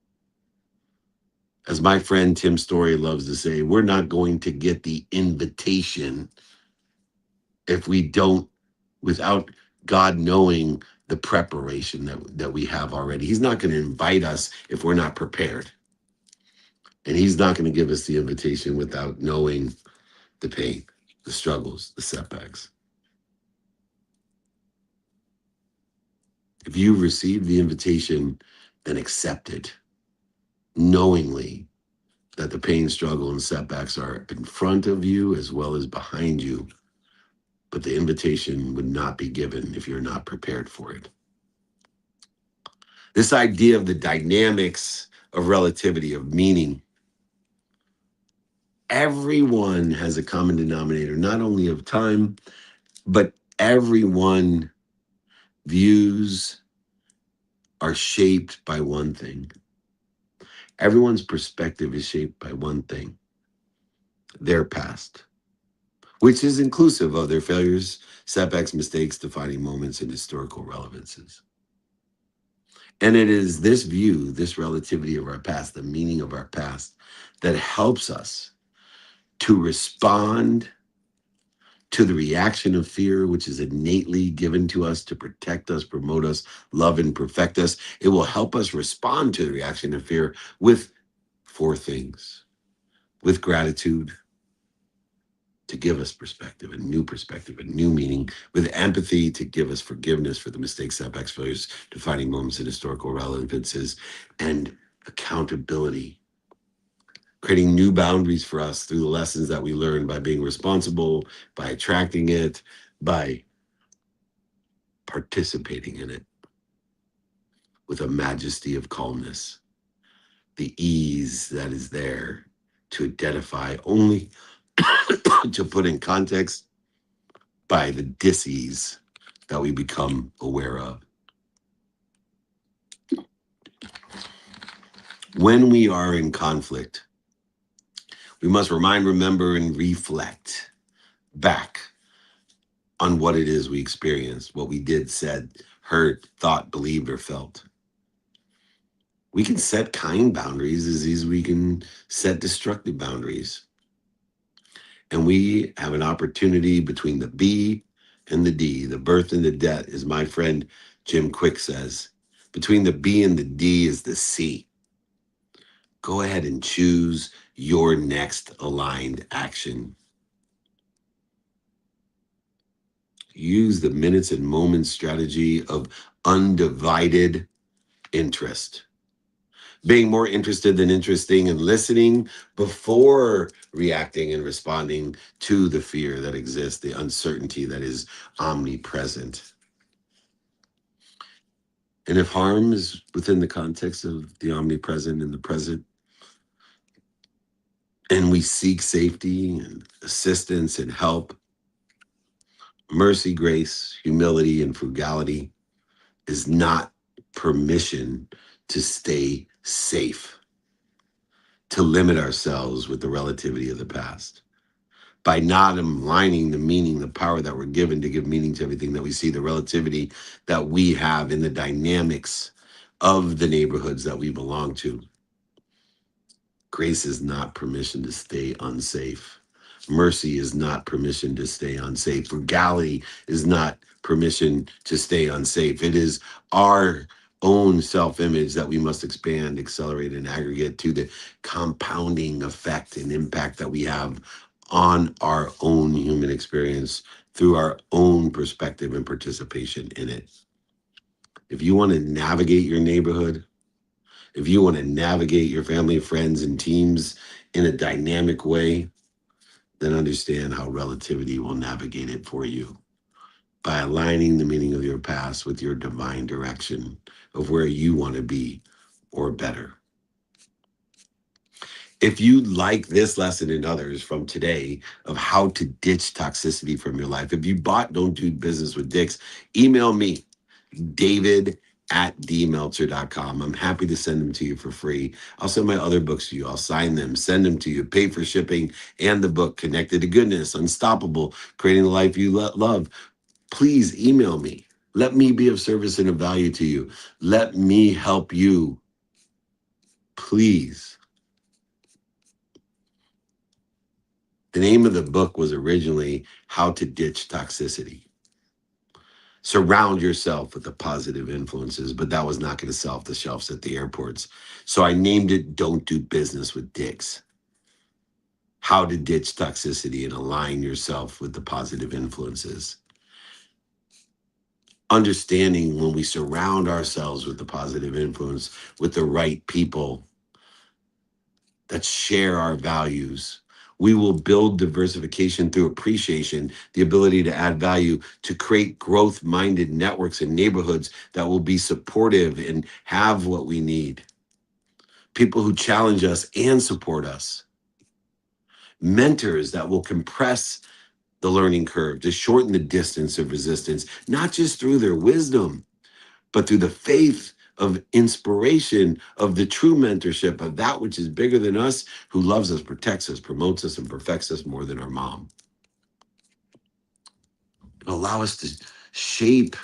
As my friend Tim Story loves to say, we're not going to get the invitation if we don't, without God knowing the preparation that we have already. He's not going to invite us if we're not prepared. And he's not going to give us the invitation without knowing the pain, the struggles, the setbacks. If you receive the invitation, then accept it, knowingly that the pain, struggle, and setbacks are in front of you as well as behind you. But the invitation would not be given if you're not prepared for it. This idea of the dynamics of relativity, of meaning, everyone has a common denominator, not only of time, but everyone views are shaped by one thing. Everyone's perspective is shaped by one thing, their past, which is inclusive of their failures, setbacks, mistakes, defining moments, and historical relevances. And it is this view, this relativity of our past, the meaning of our past, that helps us to respond to the reaction of fear, which is innately given to us to protect us, promote us, love, and perfect us. It will help us respond to the reaction of fear with four things: with gratitude, to give us perspective, a new meaning; with empathy, to give us forgiveness for the mistakes, setbacks, failures, defining moments, and historical relevances; and accountability, creating new boundaries for us through the lessons that we learn by being responsible, by attracting it, by participating in it with a majesty of calmness, the ease that is there to identify only to put in context by the dis-ease that we become aware of. When we are in conflict, We must remind, remember, and reflect back on what it is we experienced, what we did, said, heard, thought, believed, or felt. We can set kind boundaries as easy as we can set destructive boundaries. And we have an opportunity between the B and the D, the birth and the death, as my friend Jim Quick says. Between the B and the D is the C. Go ahead and choose your next aligned action. Use the minutes and moments strategy of undivided interest. Being more interested than interesting and listening before reacting and responding to the fear that exists, the uncertainty that is omnipresent. And if harm is within the context of the omnipresent and the present, and we seek safety and assistance and help, mercy, grace, humility, and frugality is not permission to stay safe, to limit ourselves with the relativity of the past. By not aligning the meaning, the power that we're given to give meaning to everything that we see, the relativity that we have in the dynamics of the neighborhoods that we belong to. Grace is not permission to stay unsafe. Mercy is not permission to stay unsafe. Frugality is not permission to stay unsafe. It is our own self-image that we must expand, accelerate, and aggregate to the compounding effect and impact that we have on our own human experience through our own perspective and participation in it. If you want to navigate your neighborhood, if you want to navigate your family, friends, and teams in a dynamic way, then understand how relativity will navigate it for you by aligning the meaning of your past with your divine direction of where you want to be or better. If you like this lesson and others from today of how to ditch toxicity from your life, if you bought Don't Do Business with Dicks, email me, david@dmeltzer.com. I'm happy to send them to you for free. I'll send my other books to you. I'll sign them, send them to you, pay for shipping, and the book, Connected to Goodness, Unstoppable, Creating the Life You Love. Please email me. Let me be of service and of value to you. Let me help you. Please. The name of the book was originally How to Ditch Toxicity. Surround yourself with the positive influences, but that was not going to sell off the shelves at the airports. So I named it Don't Do Business with Dicks. How to Ditch Toxicity and Align Yourself with the Positive Influences. Understanding when we surround ourselves with the positive influence, with the right people that share our values, we will build diversification through appreciation, the ability to add value, to create growth-minded networks and neighborhoods that will be supportive and have what we need. People who challenge us and support us. Mentors that will compress the learning curve, to shorten the distance of resistance, not just through their wisdom, but through the faith of inspiration, of the true mentorship, of that which is bigger than us, who loves us, protects us, promotes us, and perfects us more than our mom. Allow us to shape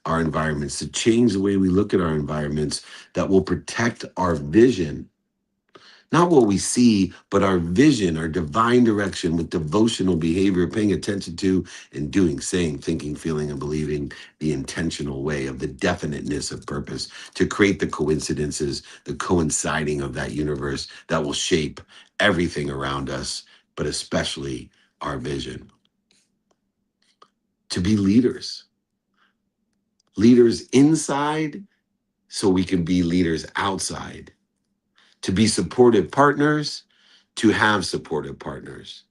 our environments, to change the way we look at our environments, that will protect our vision. Not what we see, but our vision, our divine direction with devotional behavior, paying attention to and doing, saying, thinking, feeling, and believing the intentional way of the definiteness of purpose to create the coincidences, the coinciding of that universe that will shape everything around us, but especially our vision. To be leaders. Leaders inside so we can be leaders outside. To be supportive partners, to have supportive partners,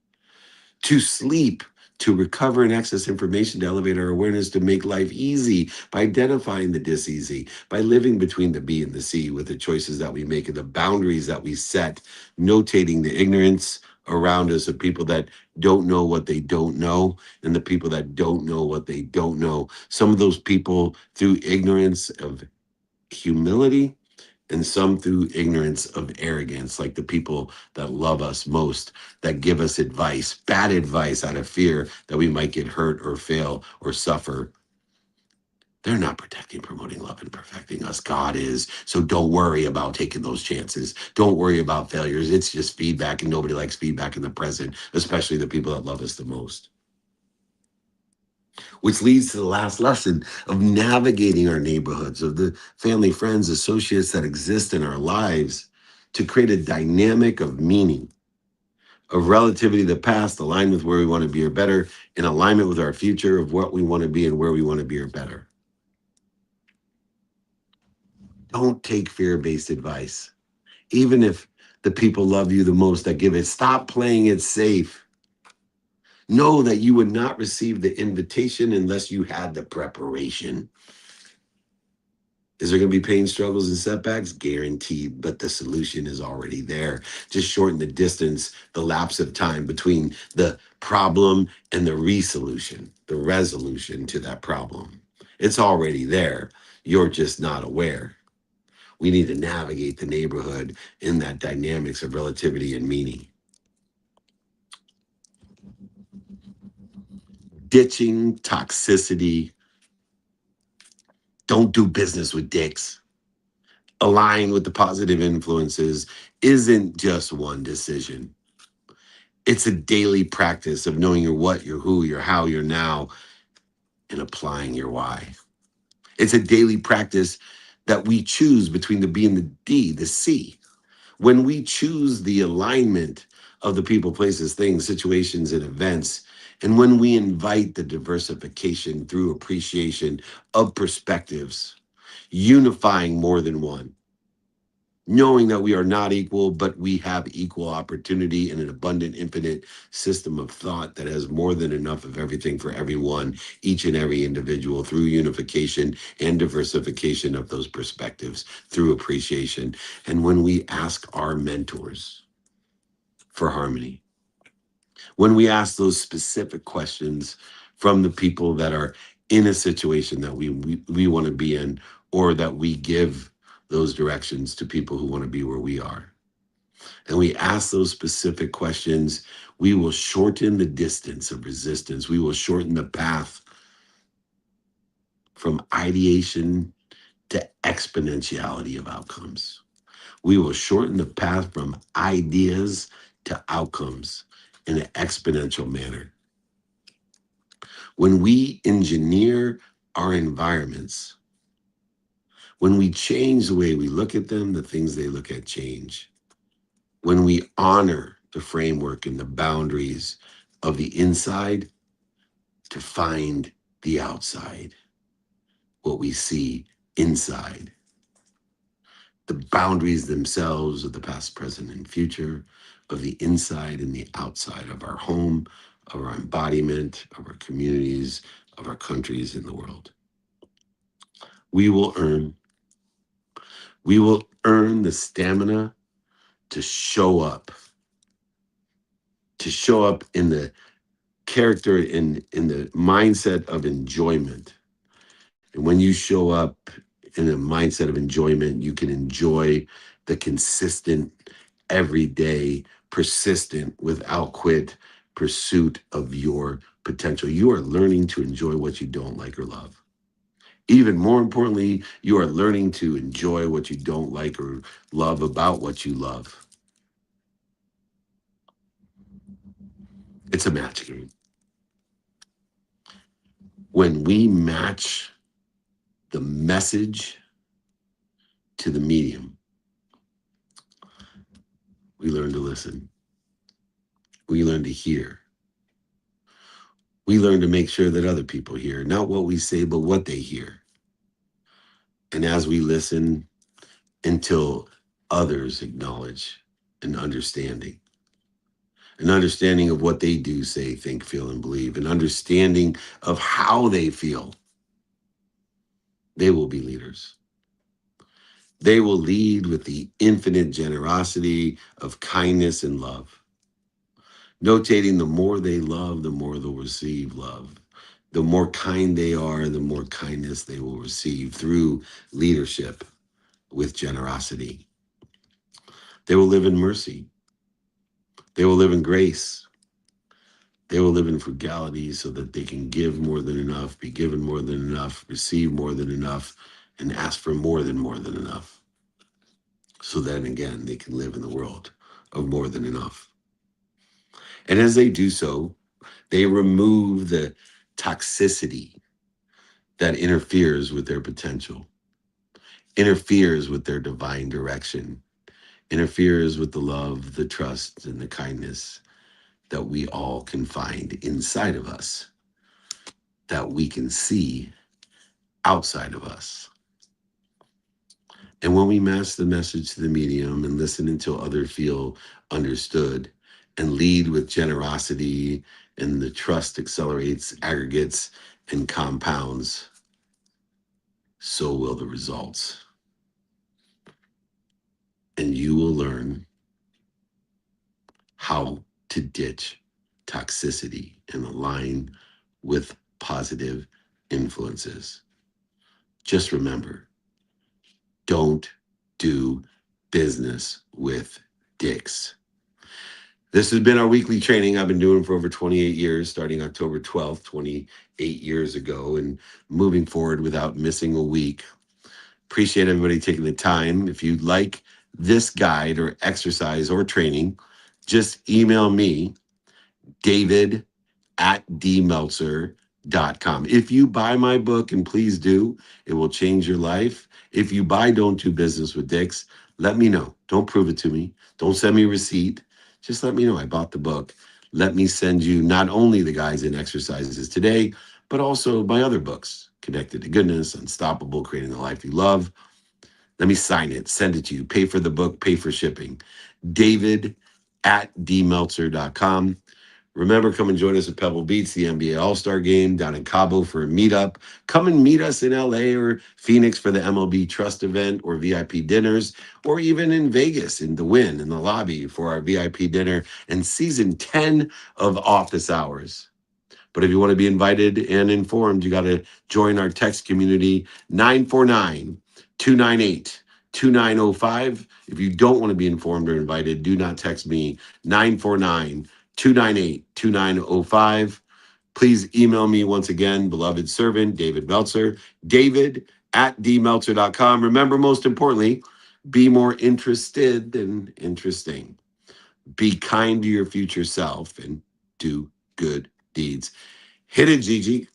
to sleep, to recover and access information, to elevate our awareness, to make life easy by identifying the dis-easy, by living between the B and the C with the choices that we make and the boundaries that we set, notating the ignorance around us of people that don't know what they don't know and the people that don't know what they don't know. Some of those people, through ignorance of humility and some through ignorance of arrogance, like the people that love us most, that give us advice, bad advice out of fear that we might get hurt or fail or suffer. They're not protecting, promoting love, and perfecting us. God is. So don't worry about taking those chances. Don't worry about failures. It's just feedback, and nobody likes feedback in the present, especially the people that love us the most. Which leads to the last lesson of navigating our neighborhoods, of the family, friends, associates that exist in our lives to create a dynamic of meaning, of relativity to the past, aligned with where we want to be or better, in alignment with our future of what we want to be and where we want to be or better. Don't take fear-based advice. Even if the people love you the most that give it, stop playing it safe. Know that you would not receive the invitation unless you had the preparation. Is there going to be pain, struggles, and setbacks? Guaranteed, but the solution is already there. Just shorten the distance, the lapse of time between the problem and the resolution, the resolution to that problem. It's already there. You're just not aware. We need to navigate the neighborhood in that dynamics of relativity and meaning. Ditching toxicity. Don't do business with dicks. Align with the positive influences isn't just one decision. It's a daily practice of knowing your what, your who, your how, your now, and applying your why. It's a daily practice that we choose between the B and the D, the C. When we choose the alignment of the people, places, things, situations, and events, and when we invite the diversification through appreciation of perspectives, unifying more than one, knowing that we are not equal, but we have equal opportunity in an abundant, infinite system of thought that has more than enough of everything for everyone, each and every individual, through unification and diversification of those perspectives, through appreciation. And when we ask our mentors for harmony, when we ask those specific questions from the people that are in a situation that we want to be in, or that we give those directions to people who want to be where we are, and we ask those specific questions, we will shorten the distance of resistance. We will shorten the path from ideation to exponentiality of outcomes. We will shorten the path from ideas to outcomes in an exponential manner. When we engineer our environments, when we change the way we look at them, the things they look at change. When we honor the framework and the boundaries of the inside to find the outside, what we see inside. The boundaries themselves of the past, present, and future, of the inside and the outside of our home, of our embodiment, of our communities, of our countries in the world. We will earn the stamina to show up in the character, in the mindset of enjoyment. And when you show up in a mindset of enjoyment, you can enjoy the consistent, everyday, persistent, without quit pursuit of your potential. You are learning to enjoy what you don't like or love. Even more importantly, you are learning to enjoy what you don't like or love about what you love. It's a match game. When we match the message to the medium, we learn to listen. We learn to hear. We learn to make sure that other people hear, not what we say, but what they hear. And as we listen, until others acknowledge an understanding of what they do, say, think, feel, and believe, an understanding of how they feel, they will be leaders. They will lead with the infinite generosity of kindness and love. Notating the more they love, the more they'll receive love. The more kind they are, the more kindness they will receive through leadership, with generosity. They will live in mercy. They will live in grace. They will live in frugality so that they can give more than enough, be given more than enough, receive more than enough, and ask for more than enough. So then again, they can live in the world of more than enough. And as they do so, they remove the toxicity that interferes with their potential, interferes with their divine direction, interferes with the love, the trust, and the kindness that we all can find inside of us, that we can see outside of us. And when we match the message to the medium and listen until others feel understood and lead with generosity, and the trust accelerates, aggregates, and compounds, so will the results. And you will learn how to ditch toxicity and align with positive influences. Just remember, don't do business with dicks. This has been our weekly training I've been doing for over 28 years, starting October 12th, 28 years ago, and moving forward without missing a week. Appreciate everybody taking the time. If you'd like this guide or exercise or training, just email me, david@dmeltzer.com. If you buy my book, and please do, it will change your life. If you buy Don't Do Business with Dicks, let me know. Don't prove it to me. Don't send me a receipt. Just let me know I bought the book. Let me send you not only the guides and exercises today, but also my other books, Connected to Goodness, Unstoppable, Creating the Life You Love. Let me sign it, send it to you, pay for the book, pay for shipping. David@dmeltzer.com. Remember, come and join us at Pebble Beach, the NBA All-Star Game, down in Cabo for a meetup. Come and meet us in LA or Phoenix for the MLB Trust event or VIP dinners, or even in Vegas in the Wynn, in the lobby for our VIP dinner and season 10 of Office Hours. But if you want to be invited and informed, you got to join our text community, 949-298-2905. If you don't want to be informed or invited, do not text me, 949-298-2905. Please email me once again, beloved servant, David Meltzer, david@dmeltzer.com. Remember, most importantly, be more interested than interesting. Be kind to your future self and do good deeds. Hit it, Gigi.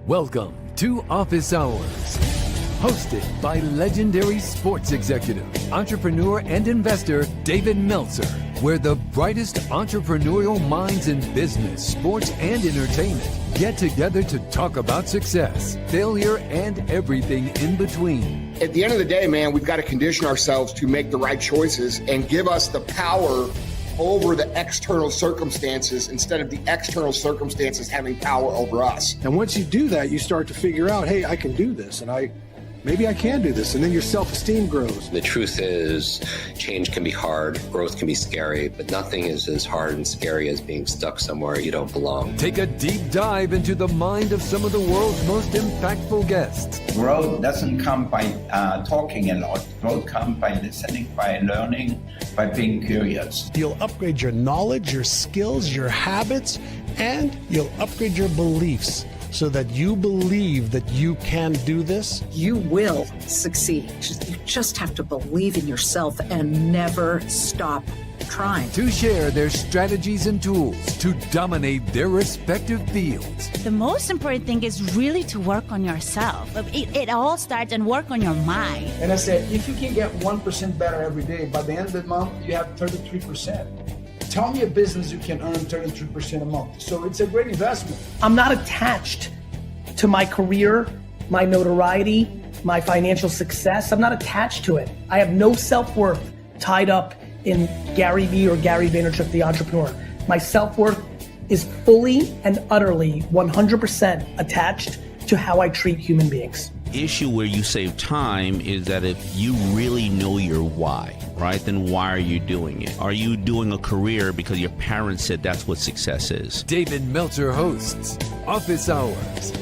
Welcome to Office Hours, hosted by legendary sports executive, entrepreneur, and investor David Meltzer, where the brightest entrepreneurial minds in business, sports, and entertainment get together to talk about success, failure, and everything in between. At the end of the day, man, we've got to condition ourselves to make the right choices and give us the power over the external circumstances instead of the external circumstances having power over us. And once you do that, you start to figure out, hey, I can do this, and maybe I can do this, and then your self-esteem grows. The truth is, change can be hard, growth can be scary, but nothing is as hard and scary as being stuck somewhere you don't belong. Take a deep dive into the mind of some of the world's most impactful guests. Growth doesn't come by talking a lot. Growth comes by listening, by learning, by being curious. You'll upgrade your knowledge, your skills, your habits, and you'll upgrade your beliefs so that you believe that you can do this. You will succeed. You just have to believe in yourself and never stop trying. To share their strategies and tools to dominate their respective fields. The most important thing is really to work on yourself. It all starts and work on your mind. And I said, if you can get 1% better every day, by the end of the month, you have 33%. Tell me a business you can earn 33% a month. So it's a great investment. I'm not attached to my career, my notoriety, my financial success. I'm not attached to it. I have no self-worth tied up in Gary Vee or Gary Vaynerchuk, the entrepreneur. My self-worth is fully and utterly 100% attached to how I treat human beings. Issue where you save time is that if you really know your why, right, then why are you doing it? Are you doing a career because your parents said that's what success is? David Meltzer hosts Office Hours.